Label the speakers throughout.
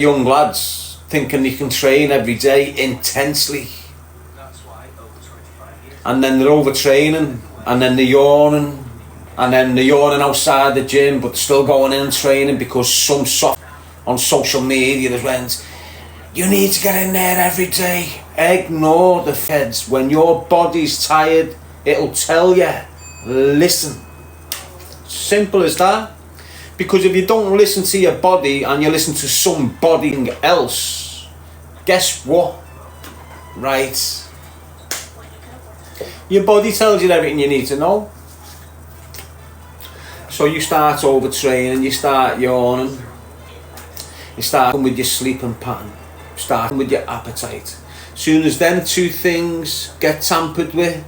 Speaker 1: young lads thinking they can train every day intensely, and then they're overtraining, and then they're yawning, and then they're yawning outside the gym, but they're still going in and training because some soft on social media has went, you need to get in there every day. Ignore the feds. When your body's tired, it'll tell you, listen. Simple as that. Because if you don't listen to your body and you listen to somebody else, guess what? Right. Your body tells you everything you need to know. So you start overtraining, you start yawning, you start with your sleeping pattern, starting with your appetite. Soon as them two things get tampered with,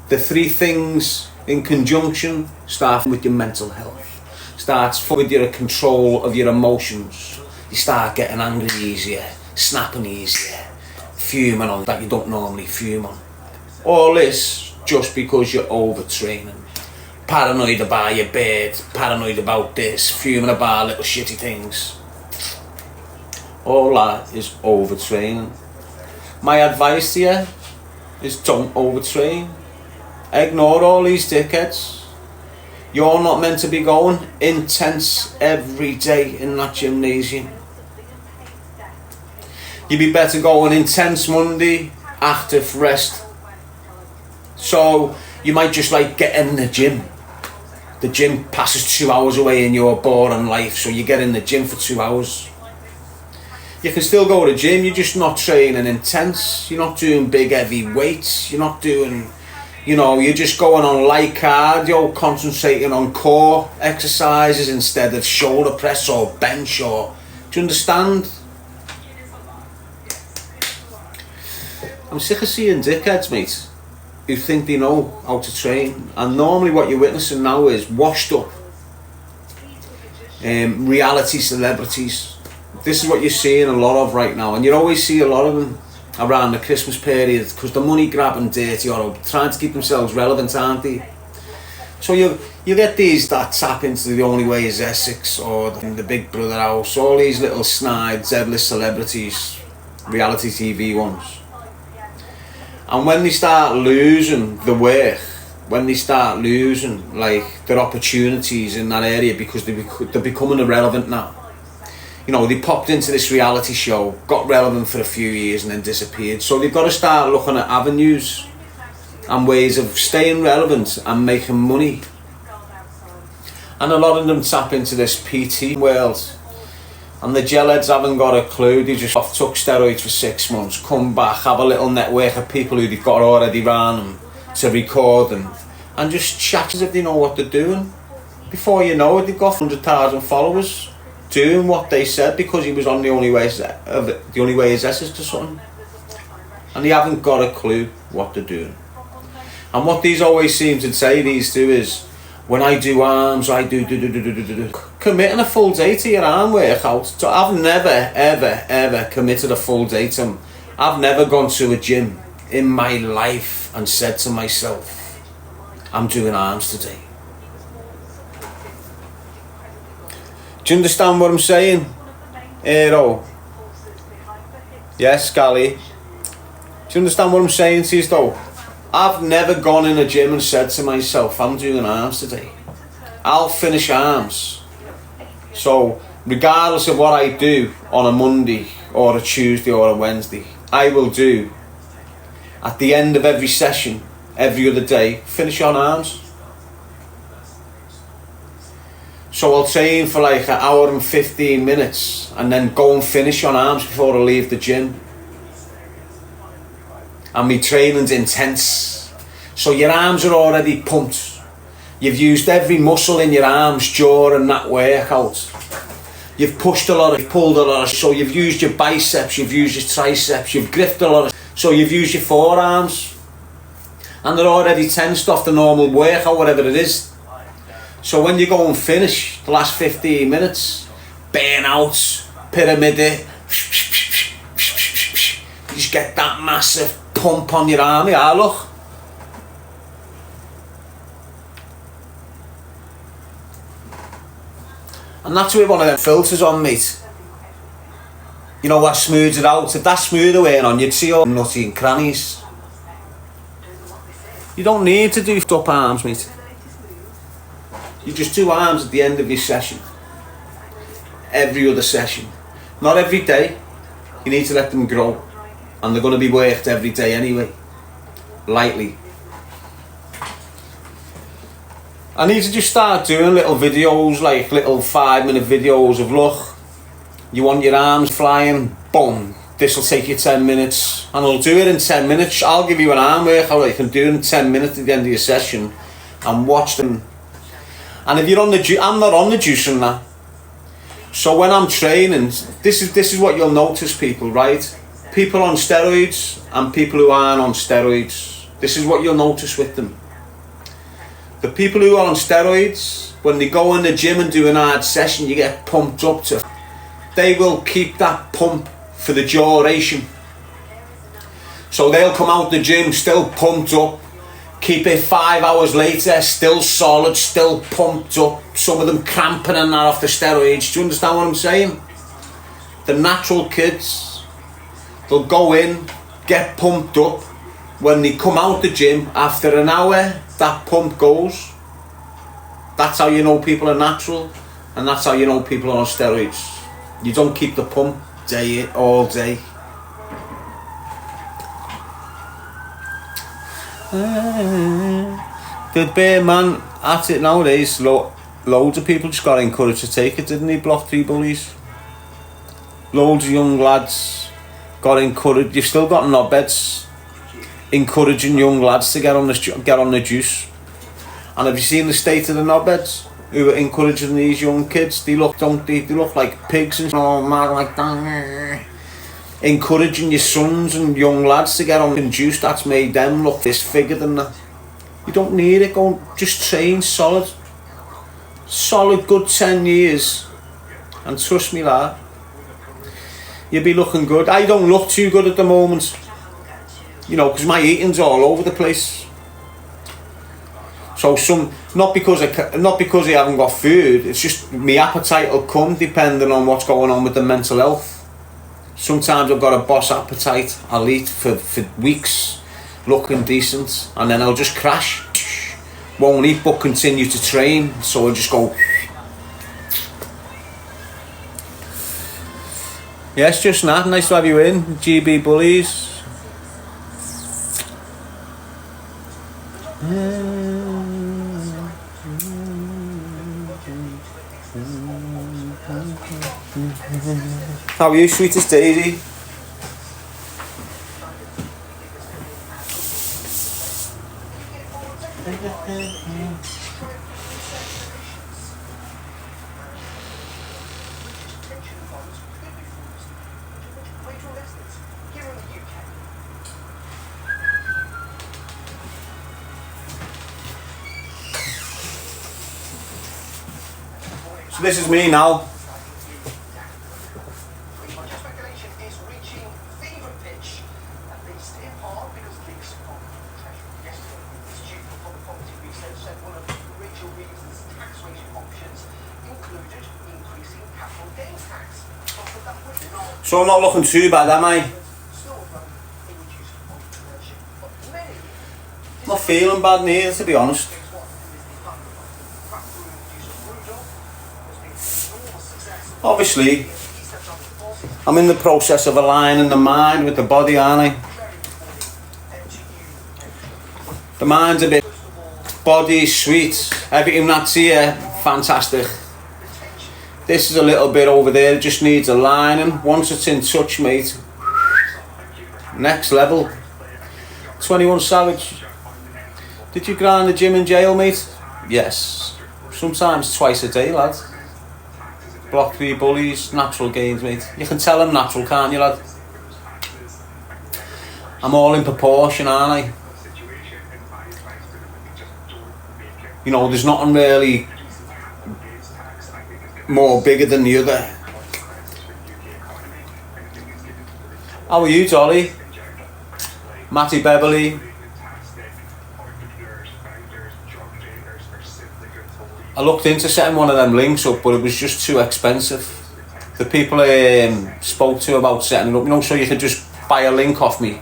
Speaker 1: the three things in conjunction, starting with your mental health. Starts with your control of your emotions. You start getting angry easier, snapping easier, fuming on that you don't normally fume on. All this just because you're overtraining. Paranoid about your bed, paranoid about this, fuming about little shitty things. All that is overtraining. My advice to you is don't overtrain. Ignore all these dickheads. You're not meant to be going intense every day in that gymnasium. You'd be better going intense Monday, active rest. So you might just like get in the gym. The gym passes 2 hours away in your boring life, so you get in the gym for 2 hours. You can still go to the gym, you're just not training intense. You're not doing big heavy weights. You're not doing... you're just going on light cardio, concentrating on core exercises instead of shoulder press or bench or... Do you understand? I'm sick of seeing dickheads, mate, who think they know how to train. And normally what you're witnessing now is washed up reality celebrities. This is what you're seeing a lot of right now. And you always see a lot of them around the Christmas period because the money grabbing dirty or trying to keep themselves relevant, aren't they? So you get these that tap into The Only Way is Essex or the Big Brother House, all these little snide, Z-list celebrities, reality TV ones. And when they start losing the work, when they start losing like their opportunities in that area because they're becoming irrelevant now. They popped into this reality show, got relevant for a few years and then disappeared. So they've got to start looking at avenues and ways of staying relevant and making money. And a lot of them tap into this PT world. And the gelheads haven't got a clue. They just took steroids for 6 months, come back, have a little network of people who they've got already around them to record them, and just chat as if they know what they're doing. Before you know it, they've got 100,000 followers. Doing what they said because he was on The Only Way is Essex to something, and they haven't got a clue what they're doing. And what these always seem to say, these two, is when I do arms, I do. Committing a full day to your arm workout. So I've never ever committed a full day to them. I've never gone to a gym in my life and said to myself, I'm doing arms today. Do you understand what I'm saying? Aero. Yes, Scally. Do you understand what I'm saying to you though? I've never gone in a gym and said to myself, I'm doing arms today. I'll finish arms. So, regardless of what I do on a Monday or a Tuesday or a Wednesday, I will do, at the end of every session, every other day, finish on arms. So I'll train for like an hour and 15 minutes and then go and finish on arms before I leave the gym. And my training's intense. So your arms are already pumped. You've used every muscle in your arms during that workout. You've pushed a lot, you've pulled a lot. So you've used your biceps, you've used your triceps, you've gripped a lot. So you've used your forearms. And they're already tensed off the normal workout, whatever it is. So when you go and finish the last 15 minutes, burn out, pyramid it, you just get that massive pump on your arm. Yeah, look. And that's with one of them filters on, mate. You know, that smooths it out. If that smoother wearing on, you'd see all nutty and crannies. You don't need to do up arms, mate. You just do arms at the end of your session. Every other session. Not every day. You need to let them grow. And they're going to be worked every day anyway. Lightly. I need to just start doing little videos, like little 5-minute videos of, look, you want your arms flying, boom, this will take you 10 minutes, and I'll do it in 10 minutes. I'll give you an arm workout, you can do it in 10 minutes at the end of your session, and watch them. And if you're on the I'm not on the juice and that, so when I'm training, this is what you'll notice, people, right? People on steroids and people who aren't on steroids, this is what you'll notice with them. The people who are on steroids, when they go in the gym and do an hard session, you get pumped up to, they will keep that pump for the duration. So they'll come out the gym still pumped up, keep it 5 hours later, still solid, still pumped up, some of them cramping and that off the steroids. Do you understand what I'm saying? The natural kids, they'll go in, get pumped up, when they come out the gym, after an hour, that pump goes. That's how you know people are natural, and that's how you know people are on steroids. You don't keep the pump all day. The bear man at it nowadays, loads of people just got encouraged to take it, didn't they? Block 3 bullies. Loads of young lads got encouraged. You've still got knobheads encouraging young lads to get on the juice. And have you seen the state of the knobheads who are encouraging these young kids? They look like pigs and all mad like that. Encouraging your sons and young lads to get on the juice, that's made them look disfigured and that. You don't need it. Go just train solid good 10 years, and trust me, lad, you'll be looking good. I don't look too good at the moment, you know, because my eating's all over the place. So not because I haven't got food, it's just my appetite will come depending on what's going on with the mental health. Sometimes I've got a boss appetite, I'll eat for weeks, looking decent, and then I'll just crash. Won't eat but continue to train, so I'll just go. Yes, just Nat, nice to have you in, GB Bullies. How are you, sweetest Daisy? So this is me now. So I'm not looking too bad, am I? Not feeling bad neither, to be honest. Obviously, I'm in the process of aligning the mind with the body, aren't I? The mind's a bit, body's sweet, everything that's here, fantastic. This is a little bit over there, it just needs aligning. Once it's in touch, mate, next level. 21 Savage. Did you grind the gym in jail, mate? Yes. Sometimes twice a day, lad. Block 3 bullies, natural gains, mate. You can tell them natural, can't you, lad? I'm all in proportion, aren't I? You know, there's nothing really more bigger than the other. How are you, Dolly? Matty Beverly. I looked into setting one of them links up, but it was just too expensive. the people I spoke to about setting it up, you know, so you can just buy a link off me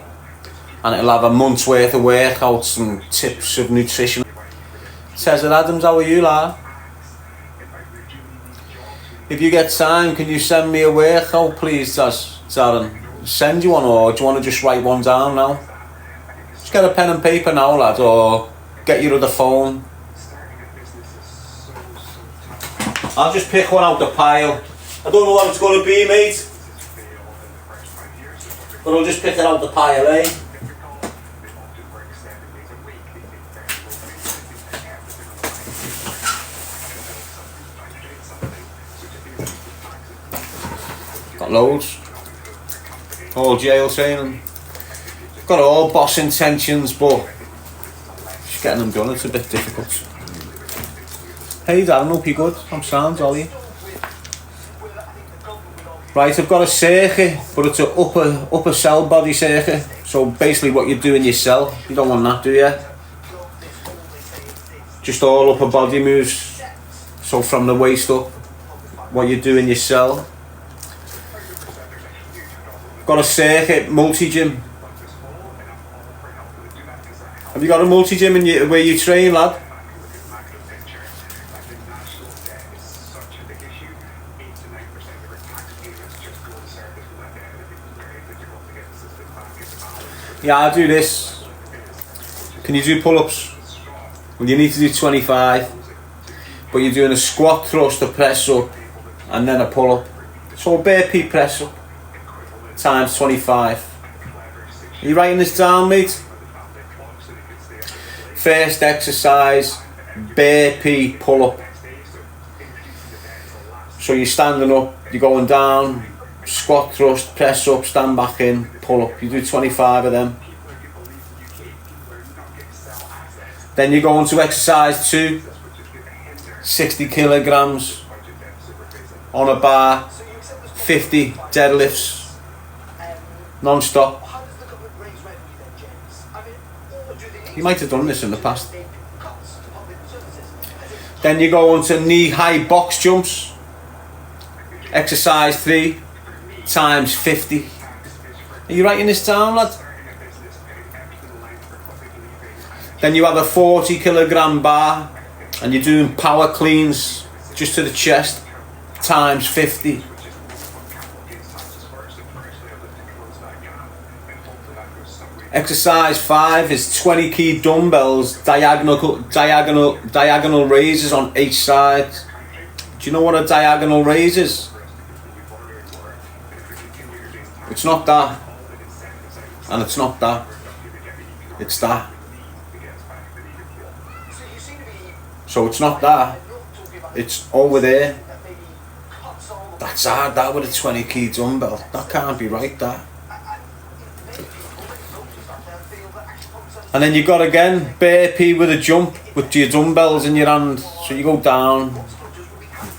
Speaker 1: and it'll have a month's worth of workouts and tips of nutrition. Says it, Adams, how are you, lad? If you get time, can you send me a workout, please, Darren? Send you one, or do you want to just write one down now? Just get a pen and paper now, lad, or get your other phone. I'll just pick one out the pile. I don't know what it's going to be, mate, but I'll just pick it out the pile, eh? Got loads. All jail training. Got all boss intentions, but just getting them done, it's a bit difficult. Hey Darren, hope you're good. I'm sound, are you? Right, I've got a circuit, but it's an upper cell body circuit. So basically what you do in your cell, you don't want that, do you? Just all upper body moves. So from the waist up, what you do in your cell. Got a circuit, multi-gym. Have you got a multi-gym in where you train, lad? Yeah, I do this. Can you do pull-ups? Well, you need to do 25, but you're doing a squat, thrust, a press up, and then a pull-up. So a burpee press up times 25. Are you writing this down, mate? First exercise, burpee pull-up. So you're standing up, you're going down, squat, thrust, press up, stand back in, pull up. You do 25 of them. Then you go on to exercise 2, 60 kilograms on a bar, 50 deadlifts, non-stop. You might have done this in the past. Then you go on to knee-high box jumps, exercise 3 times 50. Are you writing this down, lad? Then you have a 40 kilogram bar and you're doing power cleans just to the chest times 50. Exercise 5 is 20 key dumbbells, diagonal raises on each side. Do you know what a diagonal raise is? It's not that, and it's not that, it's that. So it's not that, it's over there. That's hard, that with a 20 key dumbbell. That can't be right, that. And then you got again, burpee with a jump with your dumbbells in your hand. So you go down,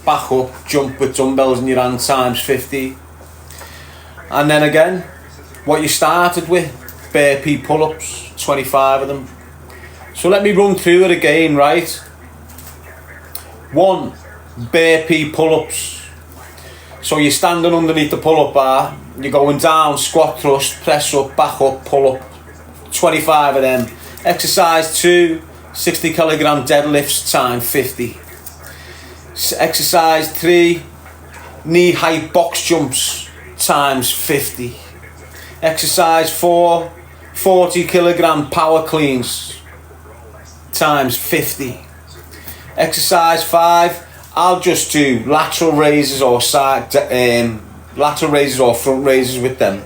Speaker 1: back up, jump with dumbbells in your hand times 50. And then again, what you started with, burpee pull-ups, 25 of them. So let me run through it again, right? 1, burpee pull-ups. So you're standing underneath the pull-up bar, you're going down, squat, thrust, press up, back up, pull up. 25 of them. Exercise 2, 60 kilogram deadlifts times 50. Exercise 3, knee-high box jumps times 50. Exercise 4, 40 kilogram power cleans times 50. Exercise 5, I'll just do lateral raises or lateral raises or front raises with them.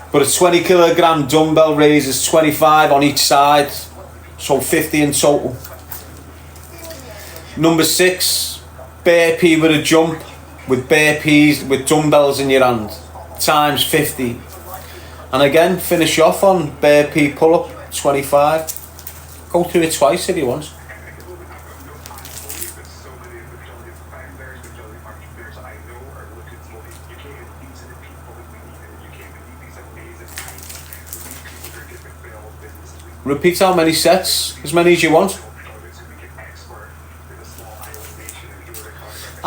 Speaker 1: But a 20 kilogram dumbbell raises 25 on each side, so 50 in total. Number 6, burpee with a jump with burpees with dumbbells in your hand times 50. And again, finish off on burpee pull up 25. Go through it twice if you want. Repeat how many sets, as many as you want.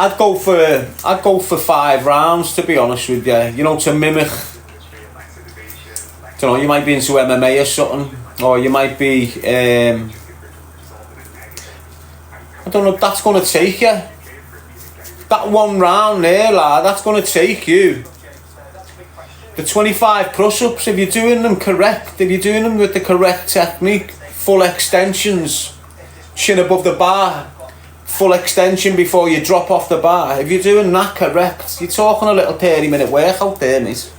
Speaker 1: I'd go for 5 rounds, to be honest with you. You know, to mimic. Don't know, you might be into MMA or something, or you might be. I don't know. That's going to take you. That 1 round there, lad. That's going to take you. The 25 press-ups, if you're doing them correct, if you're doing them with the correct technique, full extensions, chin above the bar, full extension before you drop off the bar. If you're doing that correct, you're talking a little 30-minute workout there, mate.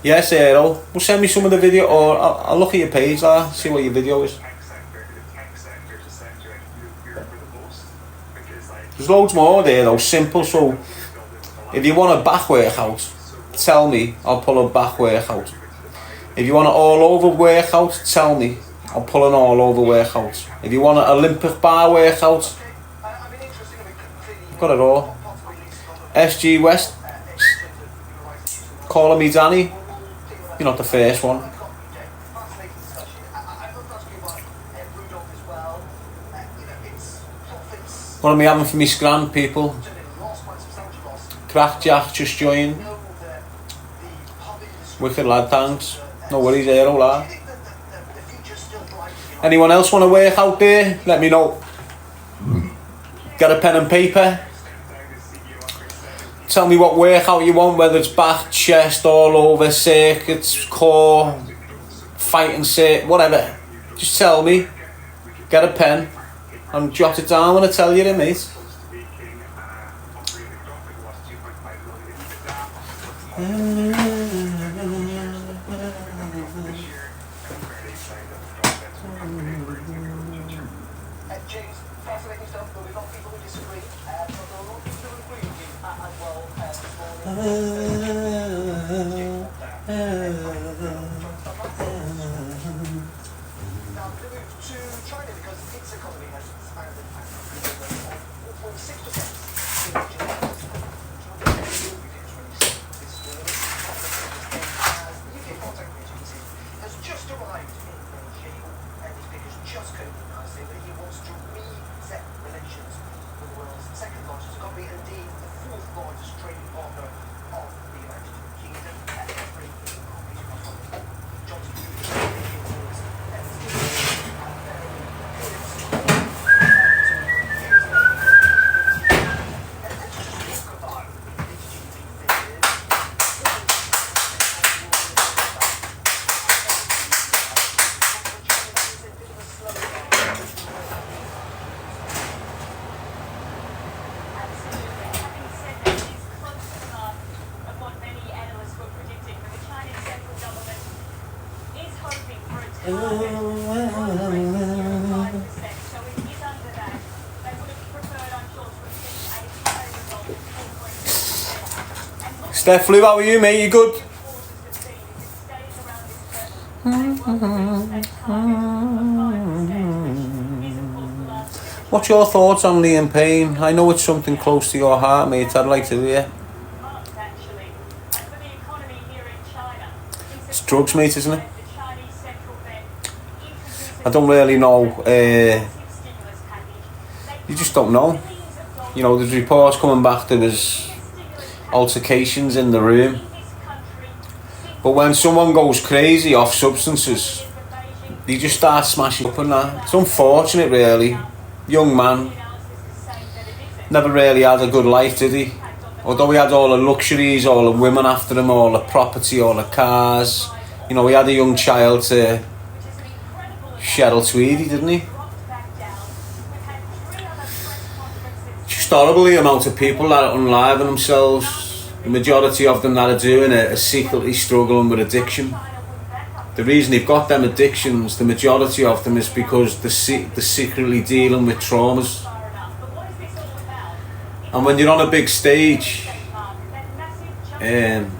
Speaker 1: Yes, Earl. Well, send me some of the video, or I'll look at your page, see what your video is. There's loads more there though, simple. So if you want a back workout, tell me, I'll pull a back workout. If you want an all over workout, tell me, I'll pull an all over workout. If you want an Olympic bar workout, I've got it all. SG West, calling me Danny, you're not the first one. What am I having for me scram, people? Crackjack just joined. Wicked lad, thanks. No worries, Aero lad. Anyone else want to work out there? Let me know. Get a pen and paper. Tell me what workout you want, whether it's back, chest, all over, circuits, core, fighting circuit, whatever. Just tell me. Get a pen and jot it down when I tell you it, mate. Steph Lou, how are you, mate? You good? What's your thoughts on Liam Payne? I know it's something close to your heart, mate. I'd like to hear. It's drugs, mate, isn't it? I don't really know. You just don't know. You know, there's reports coming back there was altercations in the room. But when someone goes crazy off substances, you just start smashing up and that. It's unfortunate, really. Young man. Never really had a good life, did he? Although he had all the luxuries, all the women after him, all the property, all the cars. You know, he had a young child to Cheryl Tweedy, didn't he? Just horrible the amount of people that are unliving themselves. The majority of them that are doing it are secretly struggling with addiction. The reason they've got them addictions, the majority of them, is because they're secretly dealing with traumas. And when you're on a big stage, I'm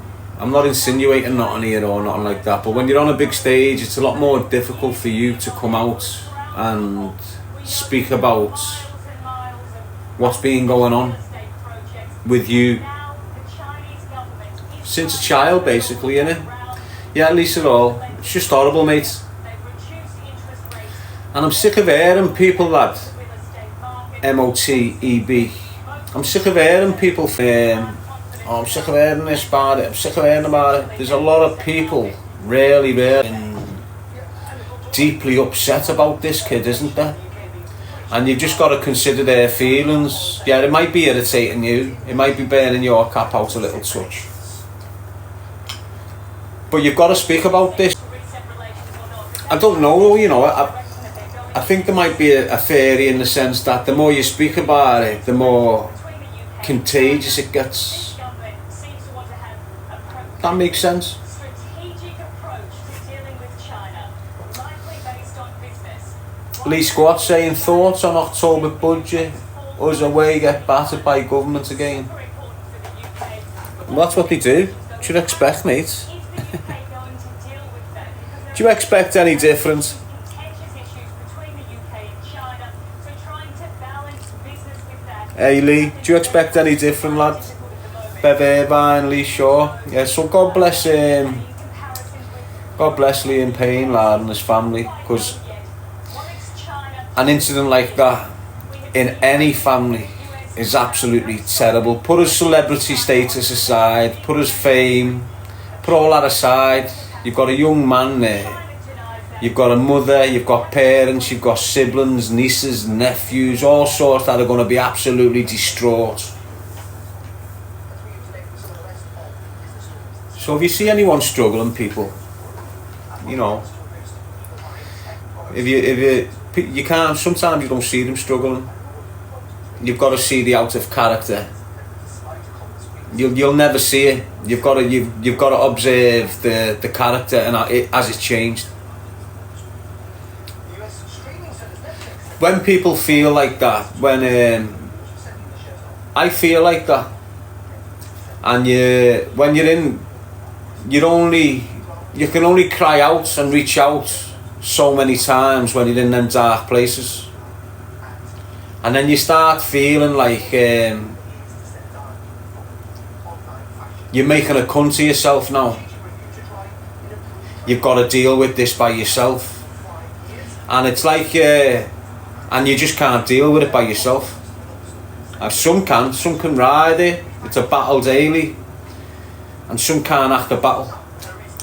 Speaker 1: not insinuating nothing here or nothing like that, but when you're on a big stage, it's a lot more difficult for you to come out and speak about what's been going on with you since a child, basically, innit? Yeah, at least at all. It's just horrible, mate. And I'm sick of hearing people that MOTEB. I'm sick of hearing people I'm sick of hearing this about it, I'm sick of hearing about it. There's a lot of people really deeply upset about this kid, isn't there? And you've just got to consider their feelings. Yeah, it might be irritating you, it might be burning your cap out a little touch, but you've got to speak about this. I don't know, you know, I think there might be a theory in the sense that the more you speak about it, the more contagious it gets. That makes sense. Lee Squat saying thoughts on October budget. Us away get battered by government again. Well, that's what they do. What should expect, mate? Do you expect any different? Hey Lee, do you expect any different, lad? Bev Irvine, Lee Shaw. Yeah, so God bless Lee and Payne, lad, and his family, because an incident like that in any family is absolutely terrible. Put his celebrity status aside, put his fame, put all that aside. You've got a young man there. You've got a mother, you've got parents, you've got siblings, nieces, nephews, all sorts that are going to be absolutely distraught. So if you see anyone struggling, people, you know, if you can't, sometimes you don't see them struggling. You've got to see the out of character. You'll never see it. You've got to observe the character and as it's changed. When people feel like that, when I feel like that, and when you're in, you can only cry out and reach out so many times when you're in them dark places, and then you start feeling like you're making a cunt of yourself now. You've got to deal with this by yourself, and it's like and you just can't deal with it by yourself. Some can ride it, it's a battle daily, and some can't act a battle.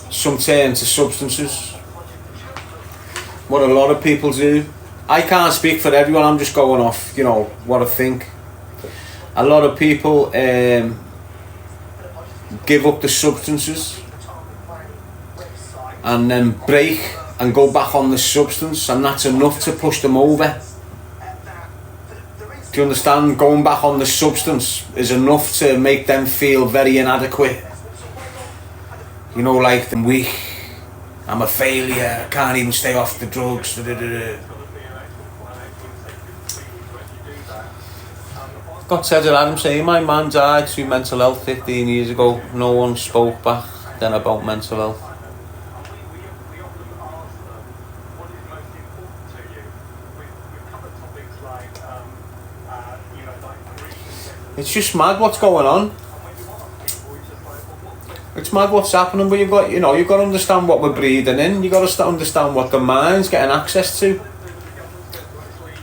Speaker 1: Some turn to substances, what a lot of people do. I can't speak for everyone, I'm just going off, you know, what I think. A lot of people give up the substances and then break and go back on the substance, and that's enough to push them over. Do you understand? Going back on the substance is enough to make them feel very inadequate. You know, like I'm weak, I'm a failure, I can't even stay off the drugs. Got Teddy Adams saying, my man died through mental health 15 years ago. No one spoke back then about mental health. It's just mad what's going on. It's mad what's happening, but you've got to understand what we're breathing in. You've got to understand what the mind's getting access to.